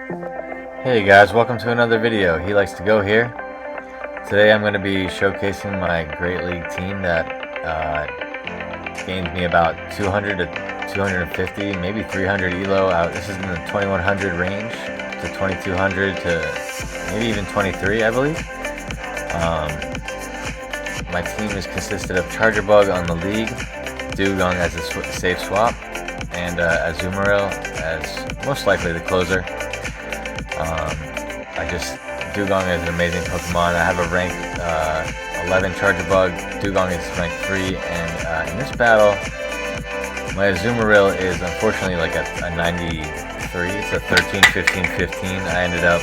Hey guys, welcome to another video. He likes to go here. Today I'm going to be showcasing my Great League team that gained me about 200 to 250, maybe 300 elo out. This is in the 2100 range to 2200 to maybe even 23, I believe. My team is consisted of Charjabus on the league, Dewgong as a safe swap, and Azumarill as most likely the closer. Dewgong is an amazing Pokemon. I have a rank 11 Charjabus. Dewgong is rank 3, and in this battle, my Azumarill is unfortunately like a 93. It's a 13, 15, 15. I ended up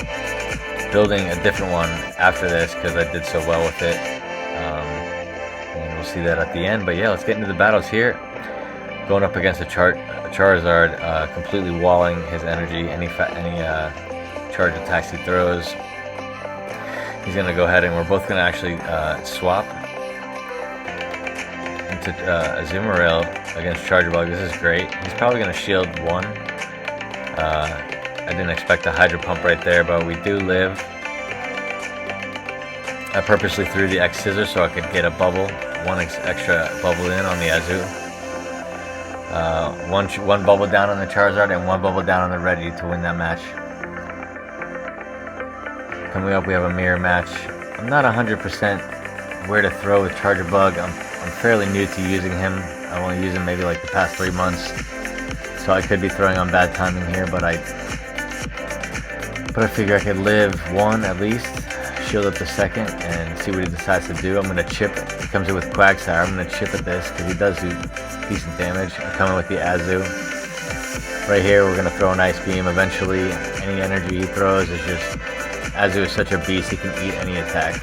building a different one after this because I did so well with it. And we'll see that at the end. But yeah, let's get into the battles here. Going up against a Charizard, completely walling his energy. Any charge attacks he throws, he's going to go ahead, and we're both going to actually swap into Azumarill against Charjabus. This is great. He's probably going to shield one. I didn't expect a Hydro Pump right there, but we do live. I purposely threw the X Scissor so I could get a bubble, one extra bubble in on the Azu. One bubble down on the Charizard and one bubble down on the Reggie to win that match. Coming up, we have a mirror match. I'm not 100% where to throw with Charjabus. I'm fairly new to using him. I've only used him maybe like the past 3 months, so I could be throwing on bad timing here. But I figure I could live one at least, shield up the second, and see what he decides to do. I'm gonna chip. He comes in with Quagsire. I'm gonna chip at this because he does do decent damage. I'm coming with the Azu. Right here, we're gonna throw an Ice Beam. Eventually, any energy he throws is just. Azu is such a beast, he can eat any attack.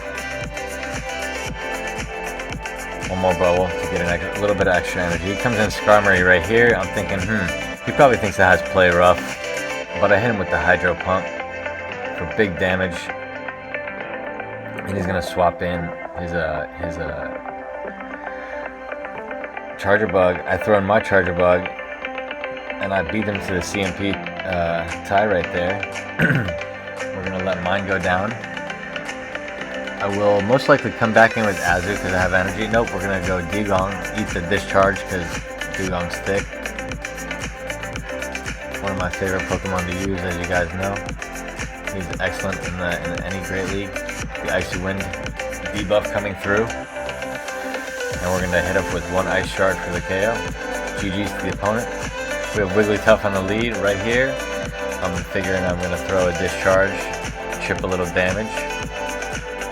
One more bubble to get a little bit of extra energy. He comes in Skarmory right here. I'm thinking, he probably thinks that has play rough, but I hit him with the Hydro Pump for big damage, and he's gonna swap in his Charjabus. I throw in my Charjabus, and I beat him to the CMP tie right there. We're going to let mine go down. I will most likely come back in with Azu because I have energy. Nope, we're going to go Dewgong, eat the discharge because Dewgong's thick. One of my favorite Pokemon to use, as you guys know. He's excellent in any Great League. The Icy Wind debuff coming through. And we're going to hit up with one Ice Shard for the KO. GG's to the opponent. We have Wigglytuff on the lead right here. I'm figuring I'm going to throw a discharge, chip a little damage,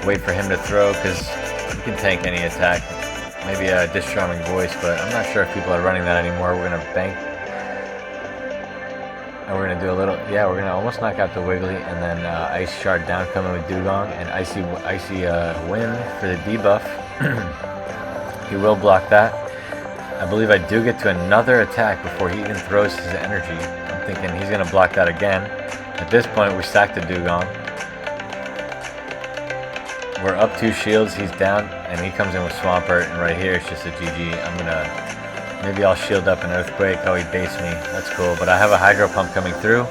wait for him to throw because he can tank any attack. Maybe a Discharming Voice, but I'm not sure if people are running that anymore. We're going to bank, and we're going to do a little, we're going to almost knock out the Wiggly, and then Ice Shard down coming with Dewgong, and Icy Wind for the debuff. He will block that. I believe I do get to another attack before he even throws his energy. Thinking he's going to block that again. At this point, we stacked the Dewgong. We're up 2 shields, he's down, and he comes in with Swampert, and right here it's just a GG. Maybe I'll shield up an Earthquake. Oh, he based me. That's cool. But I have a Hydro Pump coming through,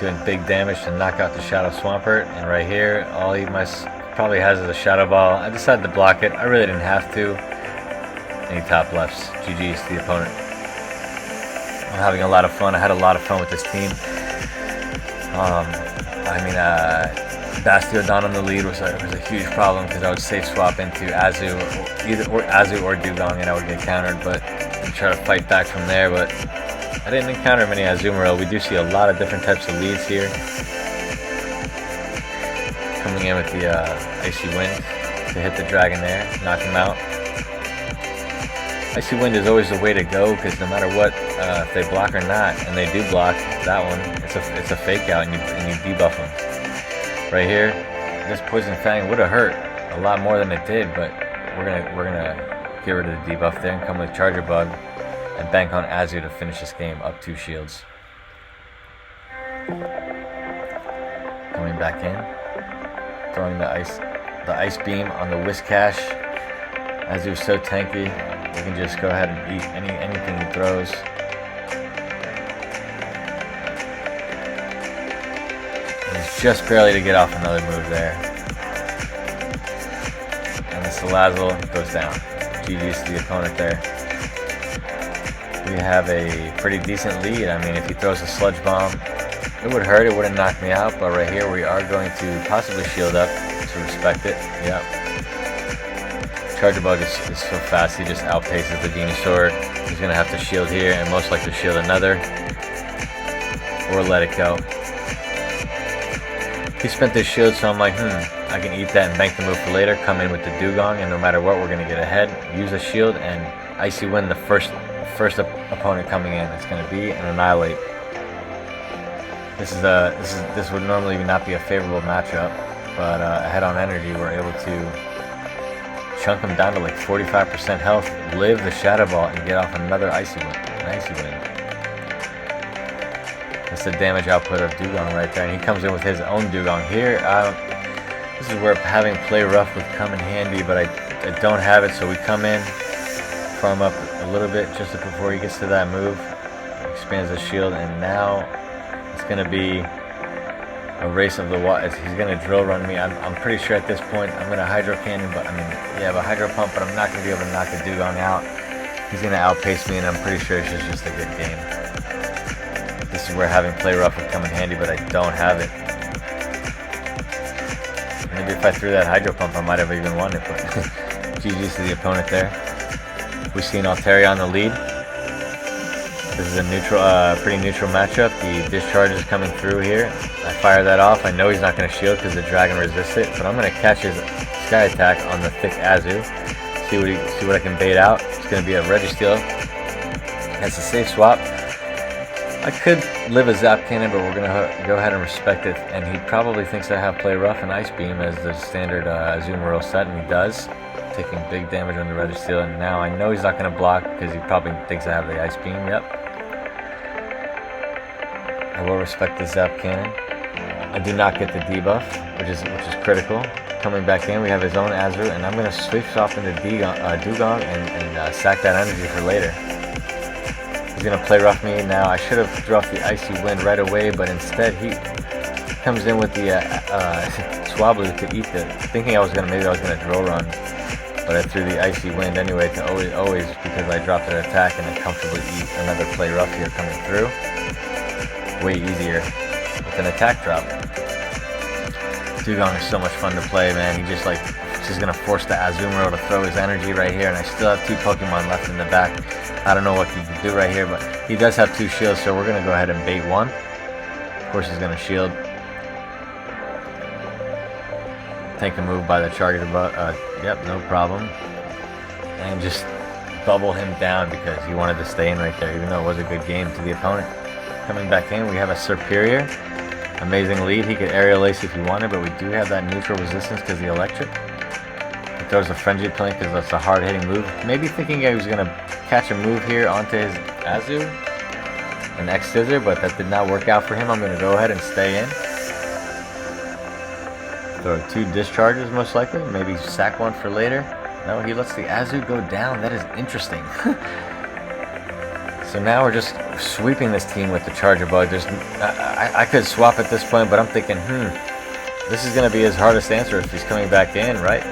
doing big damage to knock out the Shadow Swampert, and right here, all he probably has is a Shadow Ball. I decided to block it. I really didn't have to. And he top lefts. GG's to the opponent. I'm having a lot of fun. I had a lot of fun with this team. Bastiodon on the lead was a huge problem because I would safe swap into Azu, Azu or Dewgong, and I would get countered, but I'd try to fight back from there, but I didn't encounter many Azumarill. We do see a lot of different types of leads here. Coming in with the Icy Wind to hit the dragon there, knock him out. Icy Wind is always the way to go because no matter what, if they block or not, and they do block that one, it's a fake out, and you debuff them. Right here, this Poison Fang would have hurt a lot more than it did, but we're gonna get rid of the debuff there and come with Charjabus and bank on Azu to finish this game up 2 shields. Coming back in, throwing the ice beam on the Whiscash. Azu's so tanky. We can just go ahead and eat anything he throws. He's just barely to get off another move there. And the Salazzle goes down. GG's to the opponent there. We have a pretty decent lead. I mean, if he throws a Sludge Bomb, it would hurt, it wouldn't knock me out, but right here we are going to possibly shield up to respect it. Yep. Charjabus is so fast, he just outpaces the Venusaur. He's going to have to shield here and most likely shield another. Or let it go. He spent this shield, so I'm like, I can eat that and bank the move for later, come in with the Dewgong, and no matter what, we're going to get ahead. Use a shield and Icy Wind the first opponent coming in. It's going to be an Annihilate. This would normally not be a favorable matchup, but ahead on energy, we're able to chunk him down to like 45% health, live the Shadow Ball, and get off another Icy Wind. An Icy Wind. That's the damage output of Dewgong right there, and he comes in with his own Dewgong here. This is where having Play Rough would come in handy, but I don't have it, so we come in, farm up a little bit just before he gets to that move, expands the shield, and now it's going to be a race of the water. He's going to drill run me. I'm pretty sure at this point I'm going to Hydro Cannon, but I mean, yeah, I have a Hydro Pump, but I'm not going to be able to knock the Dewgong out. He's going to outpace me, and I'm pretty sure it's just a good game. This is where having Play Rough would come in handy, but I don't have it. Maybe if I threw that Hydro Pump, I might have even won it, but GG's to the opponent there. We see an Altaria on the lead. This is a neutral, pretty neutral matchup. The discharge is coming through here. I fire that off. I know he's not going to shield because the dragon resists it, but I'm going to catch his Sky Attack on the thick Azu. See what I can bait out. It's going to be a Registeel. That's a safe swap. I could live a Zap Cannon, but we're going to go ahead and respect it. And he probably thinks I have Play Rough and Ice Beam as the standard Azumarill set, and he does. Taking big damage on the Registeel, and now I know he's not going to block because he probably thinks I have the Ice Beam. Yep. I will respect the Zap Cannon. I do not get the debuff, which is critical. Coming back in, we have his own Azu, and I'm going to switch off into Dewgong and sack that energy for later. He's going to Play Rough me now. I should have dropped the Icy Wind right away, but instead he comes in with the Swablu to eat the, thinking maybe I was going to drill run. But I threw the Icy Wind anyway to always because I dropped an attack and I comfortably eat another Play Rough here coming through. Way easier with an attack drop. Dewgong is so much fun to play, man. He's just gonna force the Azumarill to throw his energy right here, and I still have 2 Pokemon left in the back. I don't know what he can do right here, but he does have 2 shields, so we're gonna go ahead and bait 1. Of course, he's gonna shield. Take a move by the Charjabus. Yep, no problem. And just bubble him down because he wanted to stay in right there, even though it was a good game to the opponent. Coming back in, we have a Serperior. Amazing lead. He could Aerial Ace if he wanted, but we do have that neutral resistance because the electric. He throws a Frenzy Plane because that's a hard-hitting move. Maybe thinking he was going to catch a move here onto his Azu, an X-Scissor, but that did not work out for him. I'm going to go ahead and stay in. Throw 2 discharges most likely, maybe sack 1 for later. No, he lets the Azu go down. That is interesting. So now we're just sweeping this team with the Charjabus. I could swap at this point, but I'm thinking, this is going to be his hardest answer if he's coming back in, right?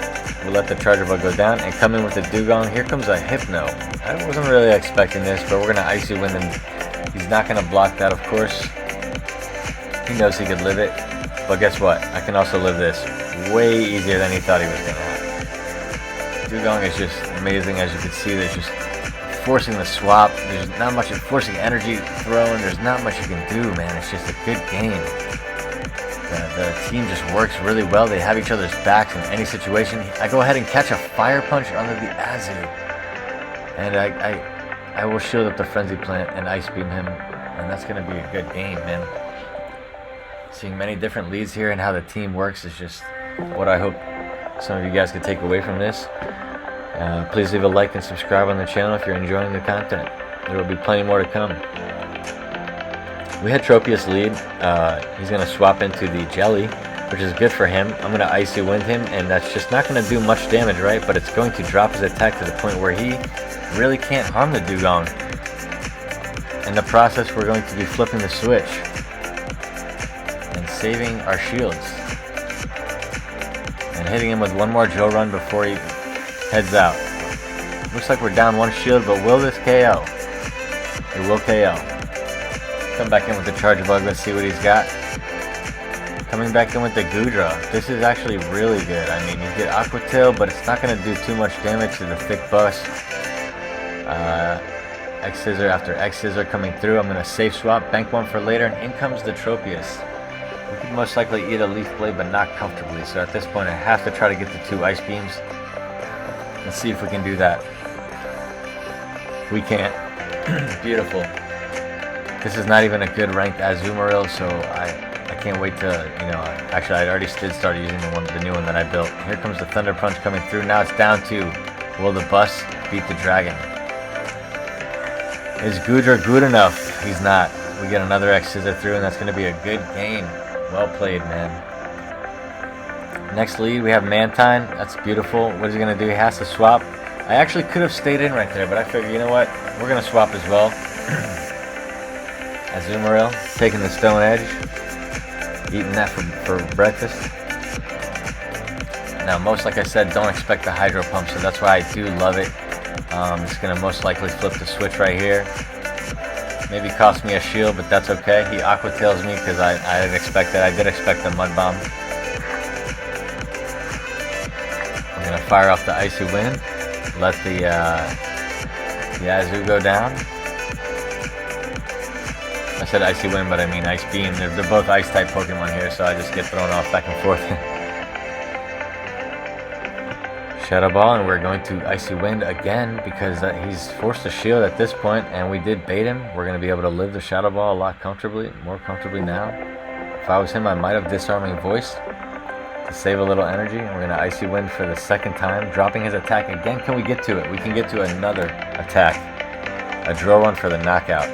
We'll let the Charjabus go down and come in with the Dewgong. Here comes a Hypno. I wasn't really expecting this, but we're going to Icy Wind him. He's not going to block that, of course. He knows he could live it. But guess what? I can also live this way easier than he thought he was going to have. Dewgong is just amazing. As you can see, there's just forcing the swap. There's not much forcing energy throwing. There's not much you can do, man. It's just a good game. The team just works really well. They have each other's backs in any situation. I go ahead and catch a Fire Punch under the Azu. And I will shield up the Frenzy Plant and Ice Beam him. And that's going to be a good game, man. Seeing many different leads here and how the team works is just what I hope some of you guys could take away from this. Please leave a like and subscribe on the channel if you're enjoying the content. There will be plenty more to come. We had Tropius lead. He's going to swap into the Jelly, which is good for him. I'm going to Icy Wind him, and that's just not going to do much damage, right? But it's going to drop his attack to the point where he really can't harm the Dewgong. In the process, we're going to be flipping the switch and saving our shields. And hitting him with one more drill run before he heads out. Looks like we're down one shield, but will this KO? It will KO. Come back in with the Charjabus. Let's see what he's got. Coming back in with the Goodra. This is actually really good. I mean, you get Aqua Tail, but it's not going to do too much damage to the thick bus. X Scissor after X Scissor coming through. I'm going to safe swap, bank one for later, and in comes the Tropius. We could most likely eat a Leaf Blade, but not comfortably. So at this point, I have to try to get the 2 Ice Beams. Let's see if we can do that. We can't. Beautiful. This is not even a good ranked Azumarill, so I can't wait to, actually I already did start using the new one that I built. Here comes the Thunder Punch coming through. Now it's down to, will the bus beat the dragon? Is Goodra good enough? He's not. We get another X Scissor through, and that's going to be a good game. Well played, man. Next lead, we have Mantine. That's beautiful. What is he going to do? He has to swap. I actually could have stayed in right there, but I figured, you know what? We're going to swap as well. Azumarill, taking the Stone Edge. Eating that for breakfast. Now, most like I said, don't expect the Hydro Pump, so that's why I do love it. It's going to most likely flip the switch right here. Maybe cost me a shield, but that's okay. He Aqua Tails me because I didn't expect that. I did expect the Mud Bomb. I'm going to fire off the Icy Wind. Let the Azu go down. I said Icy Wind, but I mean Ice Beam. They're both Ice-type Pokemon here, so I just get thrown off back and forth. Shadow Ball, and we're going to Icy Wind again because he's forced a shield at this point, and we did bait him. We're going to be able to live the Shadow Ball a lot more comfortably now. If I was him, I might have Disarming Voice to save a little energy. And we're going to Icy Wind for the second time, dropping his attack again. Can we get to it? We can get to another attack. A drill run for the knockout.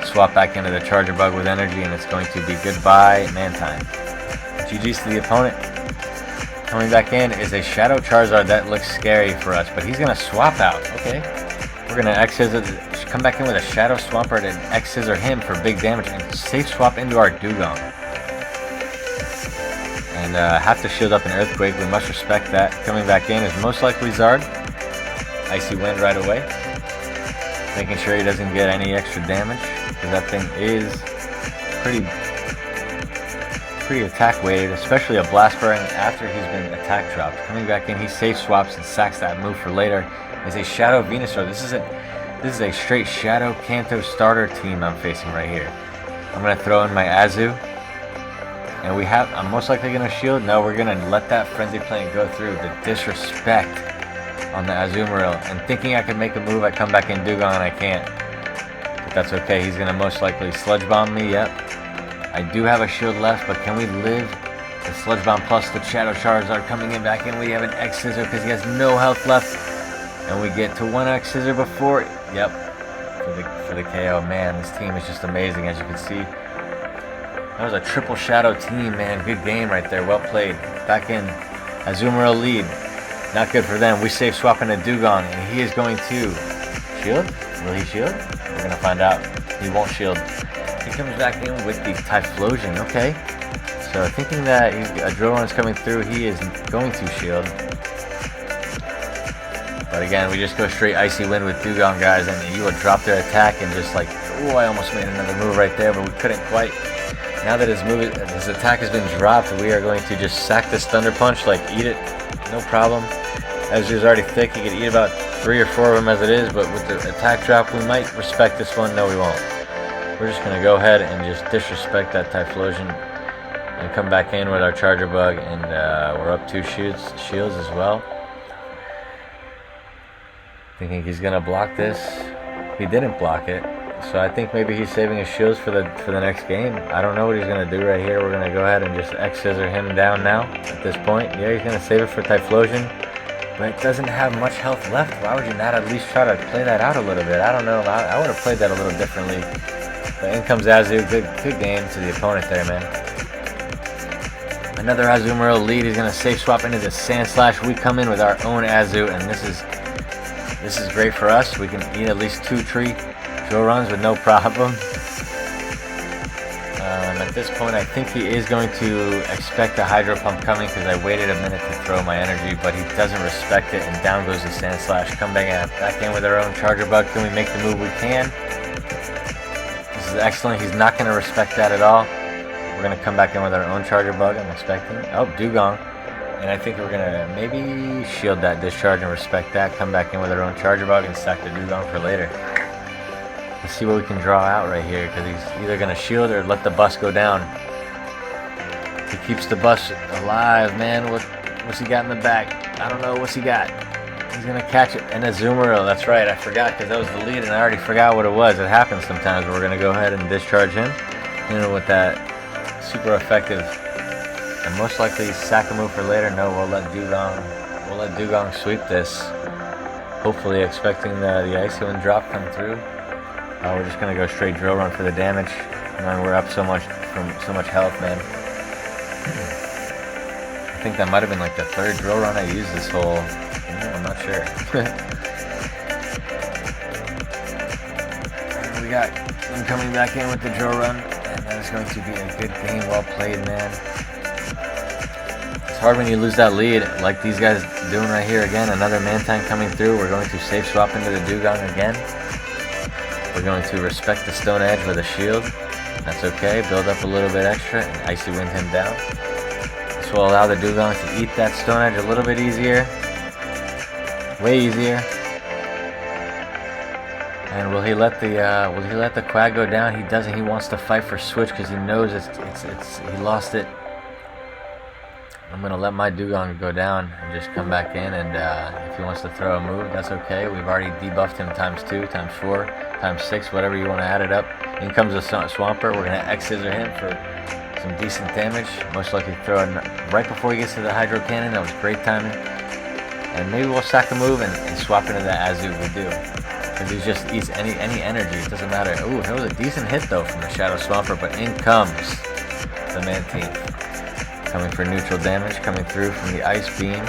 Swap back into the Charjabus with energy, and it's going to be goodbye Mantine. GG's to the opponent. Coming back in is a Shadow Charizard that looks scary for us, but he's going to swap out. Okay. We're going to X Scissor, come back in with a Shadow Swampert and X Scissor him for big damage and safe swap into our Dewgong. And have to shield up an Earthquake. We must respect that. Coming back in is most likely Zard. Icy Wind right away. Making sure he doesn't get any extra damage, because that thing is pretty attack weighted, especially a Blast Burn after he's been attack dropped. Coming back in, he safe swaps and sacks that move for later. Is a Shadow Venusaur. This is a straight Shadow Kanto starter team I'm facing right here. I'm gonna throw in my Azu, and I'm most likely gonna shield. No, we're gonna let that Frenzy Plant go through. The disrespect on the Azumarill, and thinking I could make a move, I come back in Dewgong and I can't. But that's okay. He's gonna most likely Sludge Bomb me. Yep. I do have a shield left, but can we live the Sludge Bomb plus the Shadow Charizard coming in back in? We have an X Scissor because he has no health left, and we get to one X Scissor before. Yep, for the KO. Man, this team is just amazing, as you can see. That was a triple Shadow team, man. Good game right there. Well played. Back in Azumarill lead. Not good for them. We safe swap into Dewgong, and he is going to shield. Will he shield? We're gonna find out. He won't shield. He comes back in with the Typhlosion. Okay. So thinking that a drill run is coming through, he is going to shield. But again, we just go straight Icy Wind with Dewgong, guys, and you will drop their attack and just like, oh, I almost made another move right there, but we couldn't quite. Now that his attack has been dropped, we are going to just sack this Thunder Punch, like eat it, no problem. As he's already thick, he could eat about 3 or 4 of them as it is, but with the attack drop, we might respect this one. No, we won't. We're just going to go ahead and just disrespect that Typhlosion and come back in with our Charjabus, and we're up 2 shields as well. Thinking he's going to block this. He didn't block it, so I think maybe he's saving his shields for the next game. I don't know what he's going to do right here. We're going to go ahead and just X Scissor him down now at this point. Yeah, he's going to save it for Typhlosion, but it doesn't have much health left. Why would you not at least try to play that out a little bit? I don't know. I would have played that a little differently. But in comes Azu. Good game to the opponent there, man. Another Azumarill lead. He's going to safe swap into the Sand Slash. We come in with our own Azu, and this is great for us. We can eat at least 2 drill runs with no problem. At this point, I think he is going to expect the Hydro Pump coming because I waited a minute to throw my energy, but he doesn't respect it, and down goes the Sand Slash. Come back in with our own Charjabus. Can we make the move? We can. This is excellent. He's not going to respect that at all. We're going to come back in with our own Charjabus, I'm expecting. Oh, Dewgong. And I think we're going to maybe shield that discharge and respect that. Come back in with our own Charjabus and stack the Dewgong for later. Let's see what we can draw out right here, because he's either going to shield or let the bus go down. He keeps the bus alive, man. What's he got in the back? I don't know. What's he got? He's going to catch it. And Azumarill. That's right. I forgot, because that was the lead, and I already forgot what it was. It happens sometimes. We're going to go ahead and discharge him. You know, with that super effective. And most likely sack a move for later. No, we'll let Dewgong sweep this. Hopefully expecting the Icy Wind drop come through. We're just gonna go straight drill run for the damage. Man, we're up so much from so much health, man. I think that might have been like the third drill run I used this whole. I'm not sure. We got him coming back in with the drill run, and that is going to be a good game. Well played, man. It's hard when you lose that lead, like these guys doing right here again. Another Mantine coming through. We're going to safe swap into the Dewgong again. We're going to respect the Stone Edge with a shield. That's okay. Build up a little bit extra and Icy Wind him down. This will allow the Dewgong to eat that Stone Edge a little bit easier. Way easier. And will he let the Quag go down? He doesn't. He wants to fight for switch because he knows he lost it. I'm gonna let my Dewgong go down and just come back in, and if he wants to throw a move, that's okay. We've already debuffed him times 2, times 4, times 6, whatever you want to add it up. In comes a Swampert. We're gonna X-Scissor him for some decent damage. Most likely throw it right before he gets to the Hydro Cannon. That was great timing. And maybe we'll sack a move and swap into that Azu. We do. Because he just eats any energy. It doesn't matter. Ooh, that was a decent hit though from the Shadow Swampert, but in comes the Mantine. Coming for neutral damage, coming through from the Ice Beam.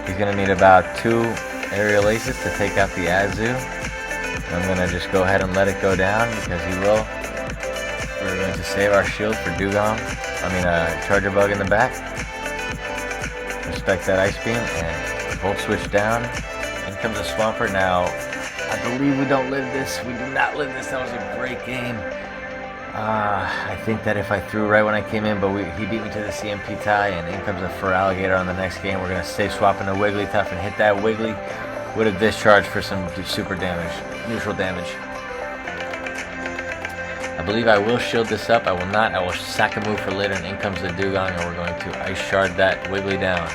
He's going to need about 2 Aerial Aces to take out the Azu. I'm going to just go ahead and let it go down because he will. We're going to save our shield for Dewgong. Charjabus in the back. Respect that Ice Beam and Volt Switch down. In comes a Swampert. Now, I believe we don't live this. We do not live this. That was a great game. I think that if I threw right when I came in, but he beat me to the CMP tie, and in comes a Feraligatr on the next game. We're going to safe swap into Wigglytuff and hit that Wiggly with a discharge for some super damage, neutral damage. I believe I will shield this up. I will not. I will sack a move for later, and in comes the Dewgong, and we're going to Ice Shard that Wiggly down.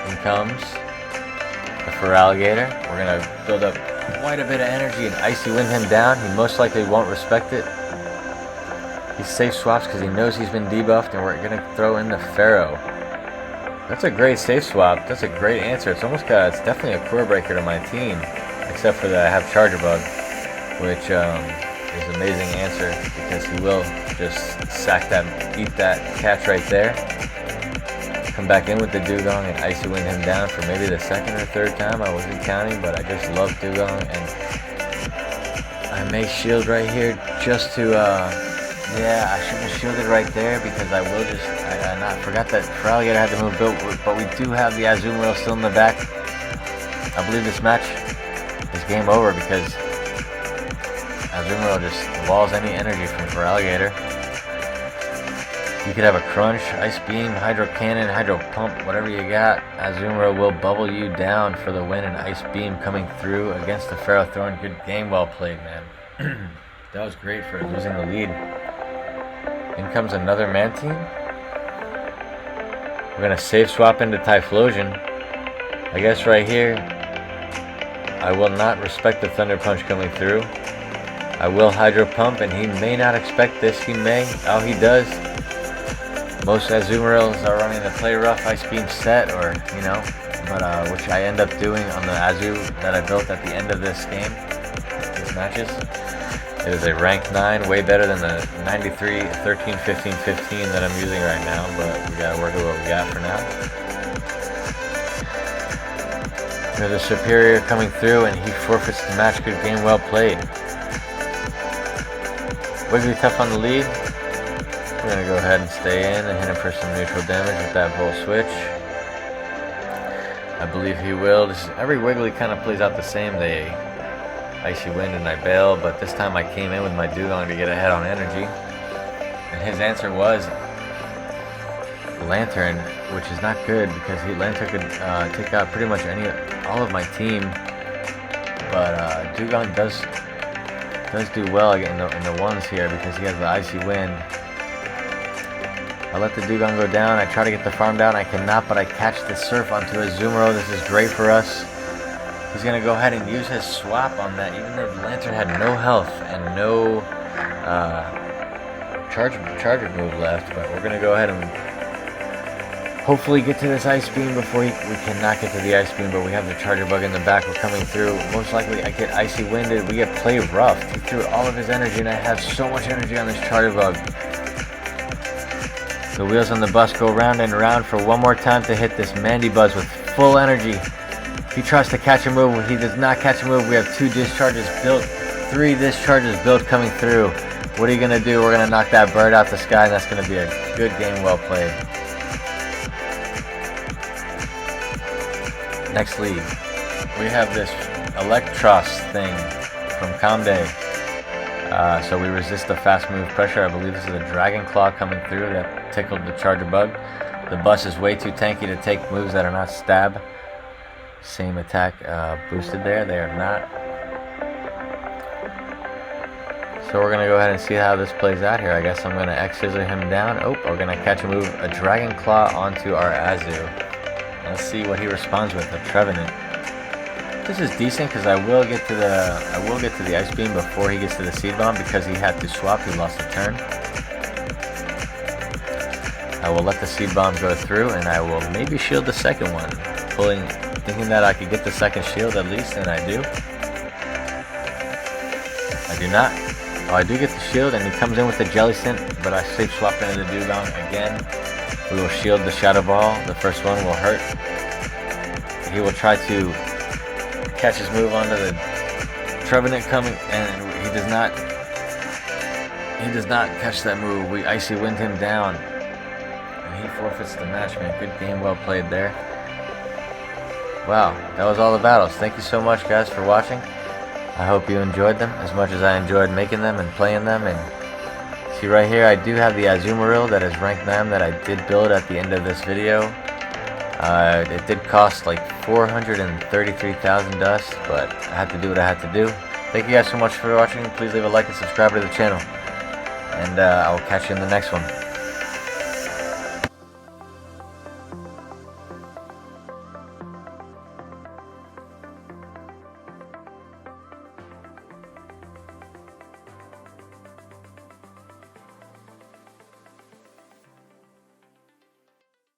In comes the Feraligatr. We're going to build up quite a bit of energy and Icy Wind him down. He most likely won't respect it. He safe swaps because he knows he's been debuffed, and we're going to throw in the Pharaoh. That's a great safe swap. That's a great answer. It's definitely a core breaker to my team, except for that I have Charjabus, which is an amazing answer because he will just eat that catch right there. Come back in with the Dewgong and Icy Wind him down for maybe the 2nd or 3rd time. I wasn't counting, but I just love Dewgong, and I may shield right here just to, yeah, I shouldn't have shielded right there because I will just, I forgot that Feraligatr had the move built, but we do have the Azumarill still in the back. I believe this match is game over because Azumarill just walls any energy from Feraligatr. You could have a Crunch, Ice Beam, Hydro Cannon, Hydro Pump, whatever you got. Azumarill will bubble you down for the win, and Ice Beam coming through against the Ferrothorn. Good game, well played, man. That was great for losing the lead. In comes another Mantine. We're going to safe swap into Typhlosion. I guess right here, I will not respect the Thunder Punch coming through. I will Hydro Pump, and he may not expect this. He may. Oh, he does. Most Azumarills are running the Play Rough Ice Beam set, or, but which I end up doing on the Azu that I built at the end of this game, these matches. It is a rank 9, way better than the 93, 13, 15, 15 that I'm using right now, but we gotta work with what we got for now. There's a Superior coming through, and he forfeits the match. Good game, well played. Wigglytuff on the lead. We're going to go ahead and stay in and hit him for some neutral damage with that Volt Switch. I believe he will. Every Wiggly kind of plays out the same. They Icy Wind and I bail, but this time I came in with my Dewgong to get ahead on energy. And his answer was Lantern, which is not good because Lantern could take out pretty much all of my team. But Dewgong does do well in the ones here because he has the Icy Wind. I let the Dewgong go down. I try to get the farm down. I cannot, but I catch the Surf onto Azumarill. This is great for us. He's going to go ahead and use his swap on that, even though the Lantern had no health and no charger move left. But we're going to go ahead and hopefully get to this Ice Beam before we cannot get to the Ice Beam, but we have the Charjabus in the back. We're coming through. Most likely I get Icy Winded. We get Play Rough. He threw all of his energy, and I have so much energy on this Charjabus. The wheels on the bus go round and round for one more time to hit this Mandibuzz with full energy. He tries to catch a move. He does not catch a move. We have 2 discharges built, 3 discharges built coming through. What are you going to do? We're going to knock that bird out the sky, and that's going to be a good game well played. Next lead, we have this Electros thing from Comday. So we resist the fast move pressure. I believe this is a Dragon Claw coming through that tickled the Charjabus. The bus is way too tanky to take moves that are not stab. Same attack boosted there. They are not. So we're going to go ahead and see how this plays out here. I guess I'm going to X-Scissor him down. Oh, we're going to catch a move, a Dragon Claw onto our Azu. Let's see what he responds with, a Trevenant. This is decent because I will get to the Ice Beam before he gets to the Seed Bomb because he had to swap. He lost a turn. I will let the Seed Bomb go through, and I will maybe shield the second one, thinking that I could get the second shield at least, and I do. I do not. Oh, I do get the shield, and he comes in with the Jellicent, but I safe swap into the Dewgong again. We will shield the Shadow Ball. The first one will hurt. He will try to catch his move onto the Trevenant coming, and he does not catch that move. We Icy Wind him down, and he forfeits the match, man. Good game, well played there. Wow, that was all the battles. Thank you so much, guys, for watching. I hope you enjoyed them as much as I enjoyed making them and playing them. And see right here, I do have the Azumarill that is rank 9 that I did build at the end of this video. It did cost like 433,000 dust, but I had to do what I had to do. Thank you guys so much for watching. Please leave a like and subscribe to the channel. And I will catch you in the next one.